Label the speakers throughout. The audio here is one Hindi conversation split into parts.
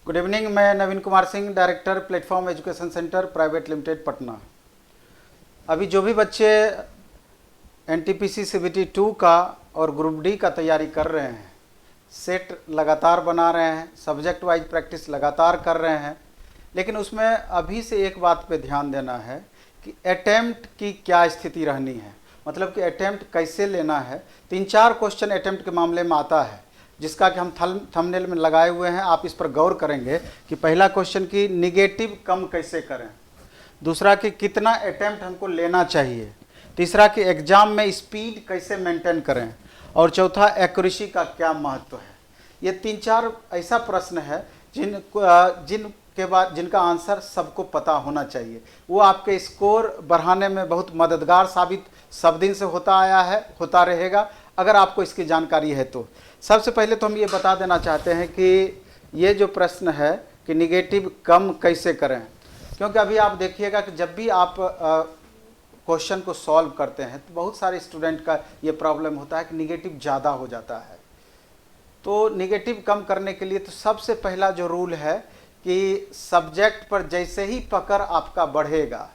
Speaker 1: Good evening. मैं Naveen Kumar Singh, director Platform Education Centre Private Limited Patna. अभी जो भी बच्चे एनटीपीसी सीबीटी 2 का और ग्रुप डी का तैयारी कर रहे हैं, सेट लगातार बना रहे हैं, सब्जेक्ट वाइज प्रैक्टिस लगातार कर रहे हैं, लेकिन उसमें अभी से एक बात पे ध्यान देना है कि अटेम्प्ट की क्या स्थिति रहनी है, मतलब कि अटेम्प्ट कैसे लेना है। 3-4 क्वेश्चन अटेम्प्ट के मामले में आता है, जिसका कि हम थंबनेल में लगाए हुए हैं। आप इस पर गौर करेंगे कि पहला क्वेश्चन की निगेटिव कम कैसे करें, दूसरा कि कितना अटेम्प्ट हमको लेना चाहिए, तीसरा कि एग्जाम में स्पीड कैसे मेंटेन करें, और चौथा एक्यूरेसी का क्या महत्व है। ये 3-4 ऐसा प्रश्न है जिनका आंसर सबको पता होना चाहिए। वो आपके स्कोर बढ़ाने में बहुत मददगार साबित सब दिन से होता आया है, होता रहेगा, अगर आपको इसकी जानकारी है तो। सबसे पहले तो हम ये बता देना चाहते हैं कि ये जो प्रश्न है कि निगेटिव कम कैसे करें, क्योंकि अभी आप देखिएगा कि जब भी आप क्वेश्चन को सॉल्व करते हैं तो बहुत सारे स्टूडेंट का ये प्रॉब्लम होता है कि निगेटिव ज़्यादा हो जाता है। तो निगेटिव कम करने के लिए तो सबसे पहला जो रूल है कि सब्जेक्ट पर जैसे ही पकड़ आपका बढ़ेगा,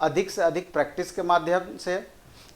Speaker 1: अधिक से अधिक प्रैक्टिस के माध्यम से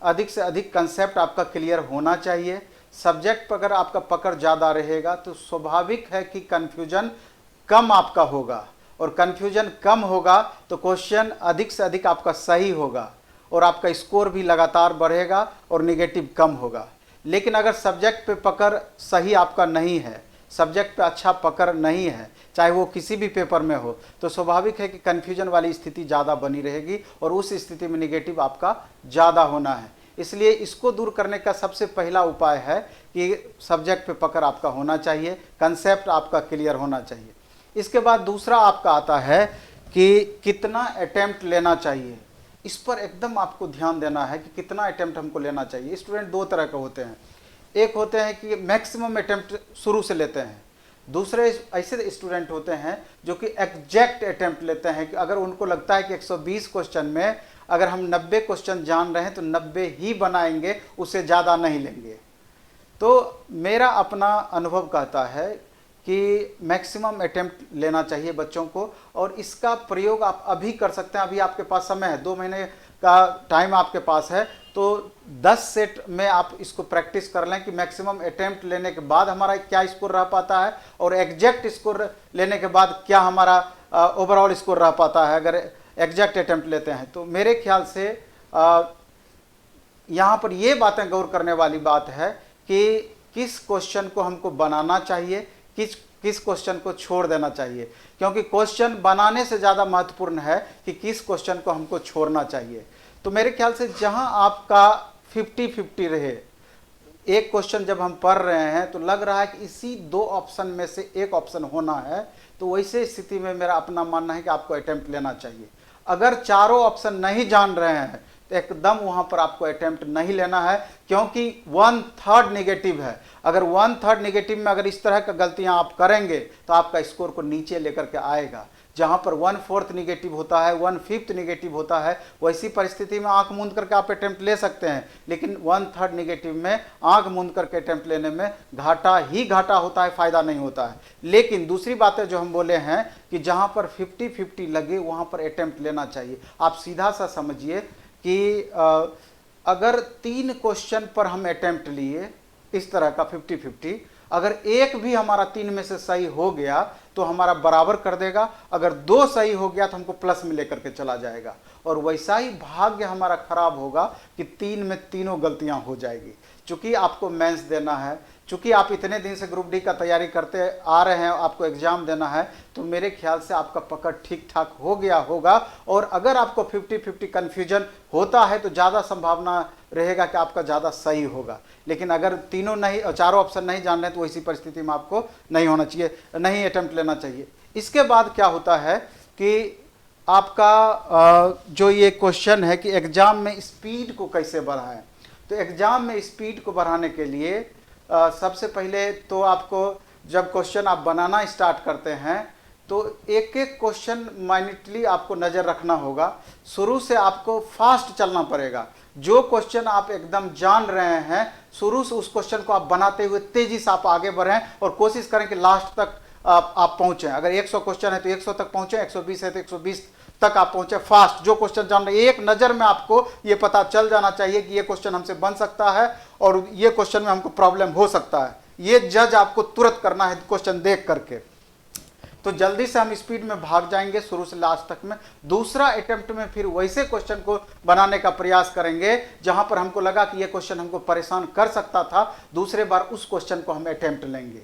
Speaker 1: अधिक कंसेप्ट आपका क्लियर होना चाहिए। सब्जेक्ट पर अगर आपका पकड़ ज़्यादा रहेगा तो स्वाभाविक है कि कन्फ्यूजन कम आपका होगा, और कन्फ्यूजन कम होगा तो क्वेश्चन अधिक से अधिक आपका सही होगा और आपका स्कोर भी लगातार बढ़ेगा और निगेटिव कम होगा। लेकिन अगर सब्जेक्ट पे पकड़ सही आपका नहीं है, सब्जेक्ट पे अच्छा पकड़ नहीं है, चाहे वो किसी भी पेपर में हो, तो स्वाभाविक है कि कन्फ्यूजन वाली स्थिति ज़्यादा बनी रहेगी और उस स्थिति में निगेटिव आपका ज़्यादा होना है। इसलिए इसको दूर करने का सबसे पहला उपाय है कि सब्जेक्ट पे पकड़ आपका होना चाहिए, कंसेप्ट आपका क्लियर होना चाहिए। इसके बाद दूसरा आपका आता है कि कितना अटेम्प्ट लेना चाहिए। इस पर एकदम आपको ध्यान देना है कि कितना अटेम्प्ट हमको लेना चाहिए। स्टूडेंट दो तरह के होते हैं, एक होते हैं कि मैक्सिमम अटेम्प्ट शुरू से लेते हैं, दूसरे ऐसे स्टूडेंट होते हैं जो कि एग्जैक्ट अटेम्प्ट लेते हैं कि अगर उनको लगता है कि 120 क्वेश्चन में अगर हम 90 क्वेश्चन जान रहे हैं तो 90 ही बनाएंगे, उससे ज़्यादा नहीं लेंगे। तो मेरा अपना अनुभव कहता है कि मैक्सिमम अटेम्प्ट लेना चाहिए बच्चों को, और इसका प्रयोग आप अभी कर सकते हैं। अभी आपके पास समय है, 2 महीने का टाइम आपके पास है, तो 10 सेट में आप इसको प्रैक्टिस कर लें कि मैक्सिमम अटेम्प्ट लेने के बाद हमारा क्या स्कोर रह पाता है और एग्जैक्ट स्कोर लेने के बाद क्या हमारा ओवरऑल स्कोर रह पाता है अगर एग्जैक्ट अटेम्प्ट लेते हैं। तो मेरे ख्याल से यहाँ पर ये बातें गौर करने वाली बात है कि किस क्वेश्चन को हमको बनाना चाहिए, किस क्वेश्चन को छोड़ देना चाहिए, क्योंकि क्वेश्चन बनाने से ज़्यादा महत्वपूर्ण है कि किस क्वेश्चन को हमको छोड़ना चाहिए। तो मेरे ख्याल से जहां आपका 50-50 रहे, एक क्वेश्चन जब हम पढ़ रहे हैं तो लग रहा है कि इसी 2 ऑप्शन में से एक ऑप्शन होना है, तो वैसे स्थिति में मेरा अपना मानना है कि आपको अटेम्प्ट लेना चाहिए। अगर चारों ऑप्शन नहीं जान रहे हैं तो एकदम वहां पर आपको अटेम्प्ट नहीं लेना है, क्योंकि 1/3 निगेटिव है। अगर 1/3 निगेटिव में अगर इस तरह का गलतियां आप करेंगे तो आपका स्कोर को नीचे लेकर के आएगा। जहां पर 1/4 निगेटिव होता है, 1/5 निगेटिव होता है, वैसी परिस्थिति में आंख मूंद करके आप अटेम्प्ट ले सकते हैं, लेकिन 1/3 निगेटिव में आंख मूंद करके अटेम्प्ट लेने में घाटा ही घाटा होता है, फायदा नहीं होता है। लेकिन दूसरी बातें जो हम बोले हैं कि जहां पर 50-50 लगे वहां पर अटेम्प्ट लेना चाहिए। आप सीधा सा समझिए कि अगर 3 क्वेश्चन पर हम अटेम्प्ट लिए इस तरह का 50-50, अगर एक भी हमारा 3 में से सही हो गया तो हमारा बराबर कर देगा, अगर 2 सही हो गया तो हमको प्लस में लेकर के चला जाएगा, और वैसा ही भाग्य हमारा खराब होगा कि 3 में तीनों गलतियां हो जाएगी। चूंकि आपको मेंस देना है, चूंकि आप इतने दिन से ग्रुप डी का तैयारी करते आ रहे हैं, आपको एग्जाम देना है, तो मेरे ख्याल से आपका पकड़ ठीक ठाक हो गया होगा। और अगर आपको 50-50 कन्फ्यूजन होता है तो ज़्यादा संभावना रहेगा कि आपका ज़्यादा सही होगा। लेकिन अगर तीनों नहीं और चारों ऑप्शन नहीं जान रहे तो वैसी परिस्थिति में आपको नहीं होना चाहिए, नहीं अटेम्प्ट लेना चाहिए। इसके बाद क्या होता है कि आपका जो ये क्वेश्चन है कि एग्जाम में स्पीड को कैसे बढ़ाएं, तो एग्जाम में स्पीड को बढ़ाने के लिए सबसे पहले तो आपको जब क्वेश्चन आप बनाना स्टार्ट करते हैं तो एक एक क्वेश्चन माइन्यूटली आपको नज़र रखना होगा। शुरू से आपको फास्ट चलना पड़ेगा। जो क्वेश्चन आप एकदम जान रहे हैं, शुरू से उस क्वेश्चन को आप बनाते हुए तेजी से आप आगे बढ़ें और कोशिश करें कि लास्ट तक आप पहुंचे। अगर 100 क्वेश्चन है तो 100 तक पहुंचे, 120 है तो 120 तक आप पहुंचे फास्ट। जो क्वेश्चन जान रहे, एक नज़र में आपको ये पता चल जाना चाहिए कि ये क्वेश्चन हमसे बन सकता है और ये क्वेश्चन में हमको प्रॉब्लम हो सकता है। ये जज आपको तुरंत करना है क्वेश्चन देख करके। तो जल्दी से हम स्पीड में भाग जाएंगे शुरू से लास्ट तक में। दूसरा अटेम्प्ट में फिर वैसे क्वेश्चन को बनाने का प्रयास करेंगे जहां पर हमको लगा कि ये क्वेश्चन हमको परेशान कर सकता था, दूसरे बार उस क्वेश्चन को हम अटेम्प्ट लेंगे।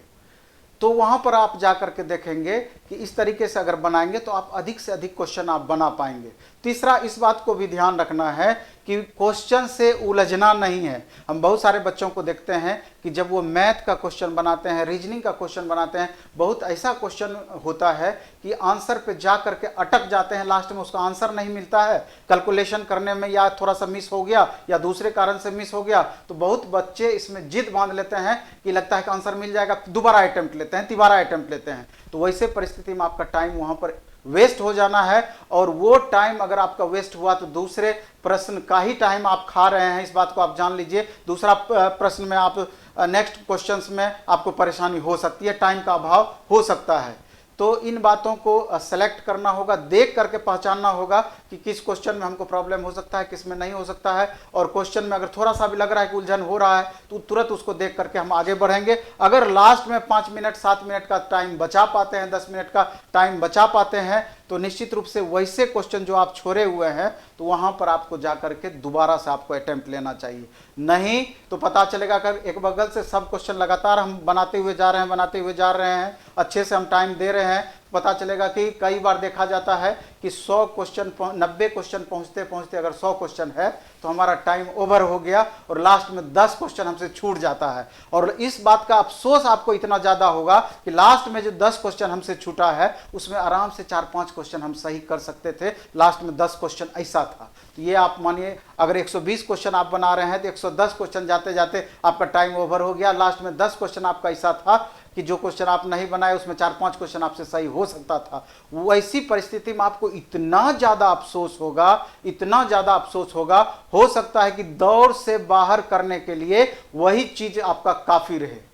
Speaker 1: तो वहां पर आप जा करके देखेंगे कि इस तरीके से अगर बनाएंगे तो आप अधिक से अधिक क्वेश्चन आप बना पाएंगे। तीसरा, इस बात को भी ध्यान रखना है कि क्वेश्चन से उलझना नहीं है। हम बहुत सारे बच्चों को देखते हैं कि जब वो मैथ का क्वेश्चन बनाते हैं, रीजनिंग का क्वेश्चन बनाते हैं, बहुत ऐसा क्वेश्चन होता है कि आंसर पे जा करके अटक जाते हैं, लास्ट में उसका आंसर नहीं मिलता है, कैलकुलेशन करने में या थोड़ा सा मिस हो गया या दूसरे कारण से मिस हो गया। तो बहुत बच्चे इसमें जिद बांध लेते हैं कि लगता है कि आंसर मिल जाएगा, दोबारा अटेम्प्ट लेते हैं, तिबारा अटेम्प्ट लेते हैं। तो वैसे परिस्थिति में आपका टाइम वहां पर वेस्ट हो जाना है, और वो टाइम अगर आपका वेस्ट हुआ तो दूसरे प्रश्न का ही टाइम आप खा रहे हैं, इस बात को आप जान लीजिए। दूसरा प्रश्न में आप नेक्स्ट क्वेश्चंस में आपको परेशानी हो सकती है, टाइम का अभाव हो सकता है। तो इन बातों को सेलेक्ट करना होगा, देख करके पहचानना होगा कि किस क्वेश्चन में हमको प्रॉब्लम हो सकता है, किस में नहीं हो सकता है। और क्वेश्चन में अगर थोड़ा सा भी लग रहा है कि उलझन हो रहा है तो तुरंत उसको देख करके हम आगे बढ़ेंगे। अगर लास्ट में 5 मिनट 7 मिनट का टाइम बचा पाते हैं, 10 मिनट का टाइम बचा पाते हैं, तो निश्चित रूप से वैसे क्वेश्चन जो आप छोड़े हुए हैं तो वहां पर आपको जाकर के दोबारा से आपको अटेम्प्ट लेना चाहिए। नहीं तो पता चलेगा अगर एक बगल से सब क्वेश्चन लगातार हम बनाते हुए जा रहे हैं, अच्छे से हम टाइम दे रहे हैं, पता चलेगा कि कई बार देखा जाता है कि 100 क्वेश्चन 90 क्वेश्चन पहुंचते पहुंचते अगर 100 क्वेश्चन है तो हमारा टाइम ओवर हो गया और लास्ट में 10 क्वेश्चन हमसे छूट जाता है। और इस बात का अफसोस आपको इतना ज़्यादा होगा कि लास्ट में जो 10 क्वेश्चन हमसे छूटा है उसमें आराम से 4-5 क्वेश्चन हम सही कर सकते थे, लास्ट में 10 क्वेश्चन ऐसा था। तो ये आप मानिए अगर 120 क्वेश्चन आप बना रहे हैं तो 110 क्वेश्चन जाते जाते आपका टाइम ओवर हो गया, लास्ट में 10 क्वेश्चन आपका ऐसा था कि जो क्वेश्चन आप नहीं बनाए उसमें 4-5 क्वेश्चन आपसे सही हो सकता था। वैसी परिस्थिति में आपको इतना ज़्यादा अफसोस होगा, इतना ज़्यादा अफसोस होगा, हो सकता है कि दौड़ से बाहर करने के लिए वही चीज़ आपका काफ़ी रहे,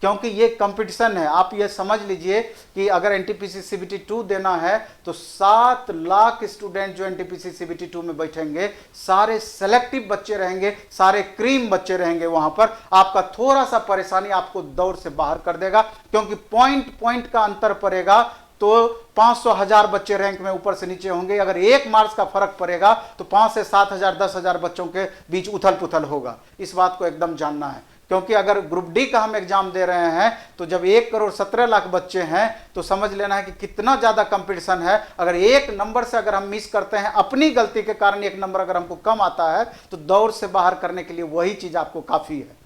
Speaker 1: क्योंकि ये कंपटीशन है। आप ये समझ लीजिए कि अगर एनटीपीसी सीबीटी 2 देना है तो 7 लाख स्टूडेंट जो एनटीपीसी सीबीटी 2 में बैठेंगे सारे सेलेक्टिव बच्चे रहेंगे, सारे क्रीम बच्चे रहेंगे वहां पर। आपका थोड़ा सा परेशानी आपको दौड़ से बाहर कर देगा, क्योंकि पॉइंट का अंतर पड़ेगा तो 500,000 बच्चे रैंक में ऊपर से नीचे होंगे। अगर 1 मार्क्स का फर्क पड़ेगा तो 5 से 7,000 10,000 बच्चों के बीच उथल पुथल होगा। इस बात को एकदम जानना है, क्योंकि अगर ग्रुप डी का हम एग्जाम दे रहे हैं तो जब 1,17,00,000 बच्चे हैं तो समझ लेना है कि कितना ज़्यादा कंपटीशन है। अगर एक नंबर से अगर हम मिस करते हैं, अपनी गलती के कारण एक नंबर अगर हमको कम आता है, तो दौड़ से बाहर करने के लिए वही चीज़ आपको काफ़ी है।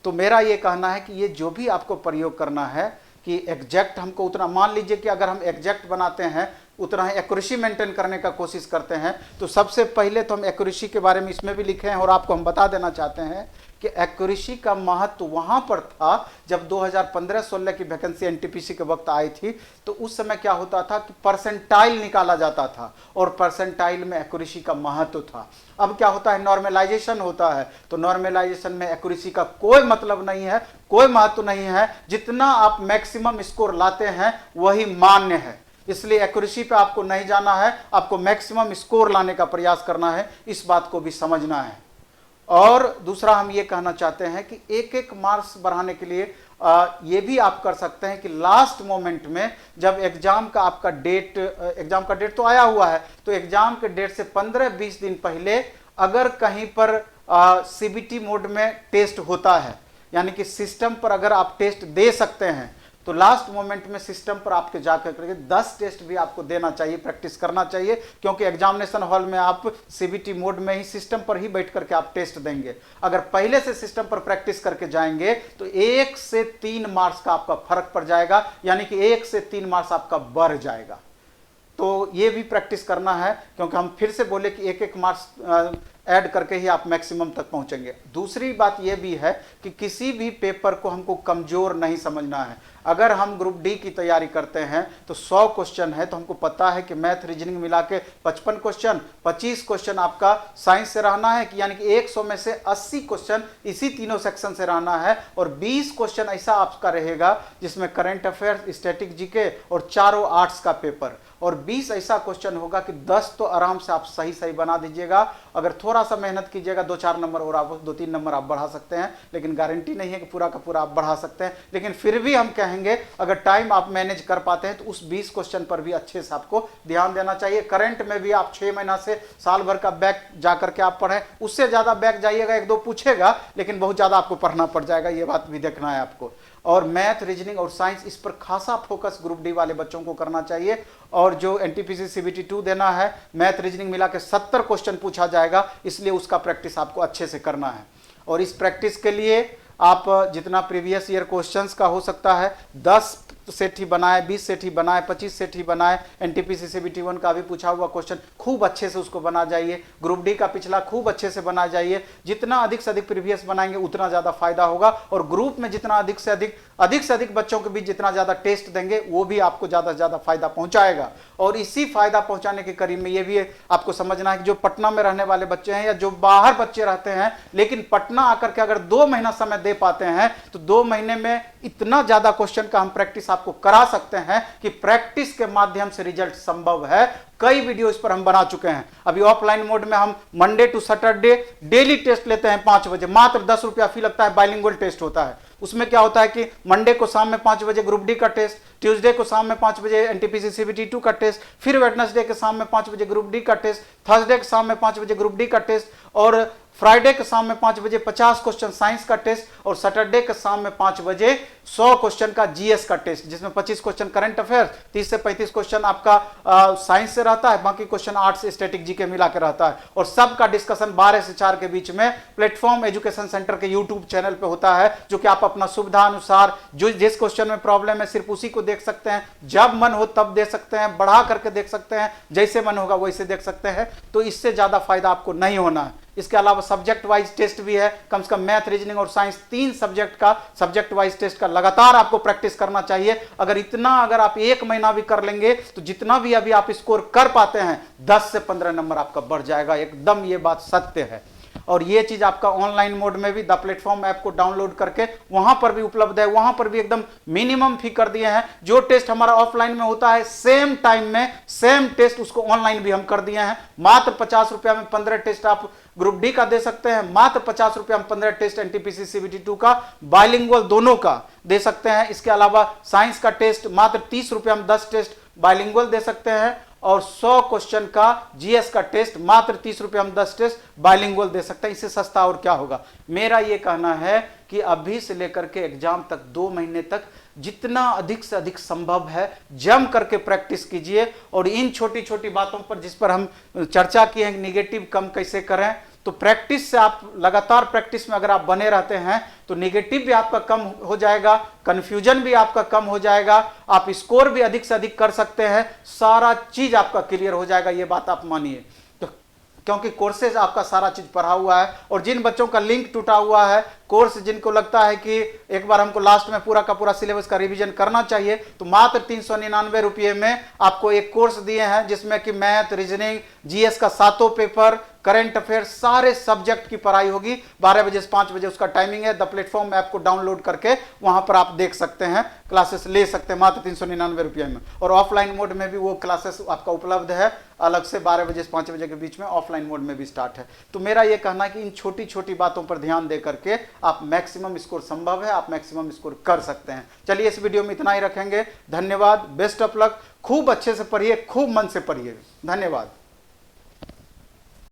Speaker 1: तो मेरा ये कहना है कि ये जो भी आपको प्रयोग करना है कि एग्जैक्ट हमको उतना, मान लीजिए कि अगर हम एग्जैक्ट बनाते हैं उतना ही एक्यूरेसी मेंटेन करने का कोशिश करते हैं, तो सबसे पहले तो हम एक्यूरेसी के बारे में इसमें भी लिखे हैं और आपको हम बता देना चाहते हैं कि एक्यूरेसी का महत्व वहां पर था जब 2015-16 की वैकेंसी एनटीपीसी के वक्त आई थी। तो उस समय क्या होता था कि परसेंटाइल निकाला जाता था और परसेंटाइल में एक्यूरेसी का महत्व था। अब क्या होता है, नॉर्मलाइजेशन होता है, तो नॉर्मलाइजेशन में एक्यूरेसी का कोई मतलब नहीं है, कोई महत्व नहीं है। जितना आप मैक्सिमम स्कोर लाते हैं वही मान्य है, इसलिए एक्यूरेसी पे आपको नहीं जाना है, आपको मैक्सिमम स्कोर लाने का प्रयास करना है, इस बात को भी समझना है। और दूसरा हम ये कहना चाहते हैं कि एक मार्क्स बढ़ाने के लिए ये भी आप कर सकते हैं कि लास्ट मोमेंट में जब एग्जाम का आपका डेट, एग्जाम का डेट तो आया हुआ है, तो एग्जाम के डेट से 15-20 दिन पहले अगर कहीं पर सीबीटी मोड में टेस्ट होता है, यानी कि सिस्टम पर अगर आप टेस्ट दे सकते हैं, तो लास्ट मोमेंट में सिस्टम पर आपके जाकर करके 10 टेस्ट भी आपको देना चाहिए, प्रैक्टिस करना चाहिए, क्योंकि एग्जामिनेशन हॉल में आप सीबीटी मोड में ही सिस्टम पर ही बैठ करके आप टेस्ट देंगे। अगर पहले से सिस्टम पर प्रैक्टिस करके जाएंगे तो 1 से 3 मार्क्स का आपका फर्क पड़ जाएगा, यानी कि 1 से 3 मार्क्स आपका बढ़ जाएगा। तो ये भी प्रैक्टिस करना है, क्योंकि हम फिर से बोले कि 1 मार्क्स ऐड करके ही आप मैक्सिमम तक पहुंचेंगे। दूसरी बात यह भी है कि किसी भी पेपर को हमको कमजोर नहीं समझना है। अगर हम ग्रुप डी की तैयारी करते हैं तो 100 क्वेश्चन है, तो हमको पता है कि मैथ रीजनिंग मिला के 55 क्वेश्चन, 25 क्वेश्चन आपका साइंस से रहना है, कि यानी कि 100 में से 80 क्वेश्चन इसी तीनों सेक्शन से रहना है, और 20 क्वेश्चन ऐसा आपका रहेगा जिसमें करंट अफेयर्स, स्टैटिक जीके और चारों आर्ट्स का पेपर, और 20 ऐसा क्वेश्चन होगा कि 10 तो आराम से आप सही सही बना दीजिएगा। अगर थोड़ा सा मेहनत कीजिएगा 2-4 नंबर और आप 2-3 नंबर आप बढ़ा सकते हैं, लेकिन गारंटी नहीं है कि पूरा का पूरा आप बढ़ा सकते हैं। लेकिन फिर भी हम कहेंगे अगर टाइम आप मैनेज कर पाते हैं तो उस 20 क्वेश्चन पर भी अच्छे से आपको ध्यान देना चाहिए। करंट में भी आप 6 महीना से साल भर का बैक जाकर के आप पढ़ें, उससे ज्यादा बैक जाइएगा, 1-2 पूछेगा लेकिन बहुत ज्यादा आपको पढ़ना पड़ जाएगा, ये बात भी देखना है आपको। और मैथ, रीजनिंग और साइंस, इस पर खासा फोकस ग्रुप डी वाले बच्चों को करना चाहिए। और जो एनटीपीसी सीबीटी 2 देना है, मैथ रीजनिंग मिला के 70 क्वेश्चन पूछा जाएगा, इसलिए उसका प्रैक्टिस आपको अच्छे से करना है। और इस प्रैक्टिस के लिए आप जितना प्रीवियस ईयर क्वेश्चंस का हो सकता है 10 सेट ही बनाए, 20 सेट ही बनाए, 25 सेट ही बनाए। एनटीपीसी सीबीटी 1 का भी पूछा हुआ क्वेश्चन खूब अच्छे से उसको बना जाइए, ग्रुप डी का पिछला खूब अच्छे से बना जाइए। जितना अधिक से अधिक प्रीवियस बनाएंगे उतना ज्यादा फायदा होगा, और ग्रुप में जितना अधिक से अधिक बच्चों के बीच जितना ज्यादा टेस्ट देंगे वो भी आपको ज्यादा से ज्यादा फायदा पहुंचाएगा। और इसी फायदा पहुंचाने के करीब में ये भी आपको समझना है कि जो पटना में रहने वाले बच्चे हैं या जो बाहर बच्चे रहते हैं, लेकिन पटना आकर के अगर 2 महीना समय दे पाते हैं तो 2 महीने में इतना ज्यादा क्वेश्चन का हम प्रैक्टिस आपको करा सकते हैं कि प्रैक्टिस के माध्यम से रिजल्ट संभव है। कई वीडियो इस पर हम बना चुके हैं। अभी ऑफलाइन मोड में हम Monday to Saturday daily test लेते हैं 5 बजे, मात्र 10 रुपया फी लगता है। बाइलिंगुअल टेस्ट होता है, उसमें क्या होता है कि मंडे को शाम में 5 बजे ग्रुप डी का टेस्ट, ट्यूसडे को शाम में 5 बजे एनटीपीसी सीबीटी 2 का टेस्ट, फिर वेडनेसडे के शाम में 5 बजे ग्रुप डी का टेस्ट, थर्सडे के शाम में 5 बजे ग्रुप डी का टेस्ट, और फ्राइडे के शाम में 5 बजे 50 क्वेश्चन साइंस का टेस्ट, और सैटरडे के शाम में 5 बजे 100 क्वेश्चन का जीएस का टेस्ट, जिसमें 25 क्वेश्चन करंट अफेयर्स, 30 से 35 क्वेश्चन आपका साइंस से रहता है, बाकी क्वेश्चन आर्ट्स, स्टैटिक जीके मिला के रहता है। और सबका डिस्कशन 12 से 4 के बीच में प्लेटफॉर्म एजुकेशन सेंटर के यूट्यूब चैनल पे होता है, जो कि आप अपना सुविधा अनुसार जो जिस क्वेश्चन में प्रॉब्लम है सिर्फ उसी को देख सकते हैं, जब मन हो तब दे सकते हैं, बढ़ा करके देख सकते हैं, जैसे मन होगा वैसे देख सकते हैं। तो इससे ज्यादा फायदा आपको नहीं होना है। इसके अलावा सब्जेक्ट वाइज टेस्ट भी है, कम से कम मैथ, रीजनिंग और साइंस 3 सब्जेक्ट का सब्जेक्ट वाइज टेस्ट का लगातार आपको प्रैक्टिस करना चाहिए। अगर आप 1 महीना भी कर लेंगे तो जितना भी अभी आप स्कोर कर पाते हैं 10 से 15 नंबर आपका बढ़ जाएगा, एकदम ये बात सत्य है। और ये चीज आपका ऑनलाइन मोड में भी द प्लेटफॉर्म ऐप को डाउनलोड करके वहां पर भी उपलब्ध है, वहां पर भी एकदम मिनिमम फी कर दिए हैं। जो टेस्ट हमारा ऑफलाइन में होता है सेम टाइम में सेम टेस्ट उसको ऑनलाइन भी हम कर दिए हैं। मात्र 50 रुपया में 15 टेस्ट आप ग्रुप डी का दे सकते हैं, मात्र 50 रुपया में 15 टेस्ट एनटीपीसी सीबीटी 2 का, बाइलिंगुअल दोनों का दे सकते हैं। इसके अलावा साइंस का टेस्ट मात्र 30 रुपया में 10 टेस्ट बाइलिंगुअल दे सकते हैं, और 100 क्वेश्चन का जीएस का टेस्ट मात्र 30 रुपये हम 10 टेस्ट बाइलिंगुअल दे सकते हैं। इससे सस्ता और क्या होगा। मेरा ये कहना है कि अभी से लेकर के एग्जाम तक 2 महीने तक जितना अधिक से अधिक संभव है जम करके प्रैक्टिस कीजिए। और इन छोटी छोटी बातों पर जिस पर हम चर्चा किए हैं, निगेटिव कम कैसे करें, तो प्रैक्टिस से आप लगातार प्रैक्टिस में अगर आप बने रहते हैं तो नेगेटिव भी आपका कम हो जाएगा, कंफ्यूजन भी आपका कम हो जाएगा, आप स्कोर भी अधिक से अधिक कर सकते हैं, सारा चीज आपका क्लियर हो जाएगा, ये बात आप मानिए। तो क्योंकि कोर्सेज आपका सारा चीज पढ़ा हुआ है। और जिन बच्चों का लिंक टूटा हुआ है, कोर्स जिनको लगता है कि एक बार हमको लास्ट में पूरा का पूरा सिलेबस का रिवीजन करना चाहिए, तो मात्र 399 रुपये में आपको एक कोर्स दिए हैं जिसमें कि मैथ, रीजनिंग, जीएस का 7 पेपर, करंट अफेयर, सारे सब्जेक्ट की पढ़ाई होगी। 12 बजे से 5 बजे उसका टाइमिंग है। द प्लेटफॉर्म ऐप को डाउनलोड करके वहां पर आप देख सकते हैं, क्लासेस ले सकते हैं मात्र 399 रुपये में। और ऑफलाइन मोड में भी वो क्लासेस आपका उपलब्ध है अलग से, 12 बजे से 5 बजे के बीच में ऑफलाइन मोड में भी स्टार्ट है। तो मेरा ये कहना है कि इन छोटी छोटी बातों पर ध्यान दे करके आप मैक्सिमम स्कोर संभव है, आप मैक्सिमम स्कोर कर सकते हैं। चलिए इस वीडियो में इतना ही रखेंगे। धन्यवाद, बेस्ट ऑफ लक। खूब अच्छे से पढ़िए, खूब मन से पढ़िए। धन्यवाद।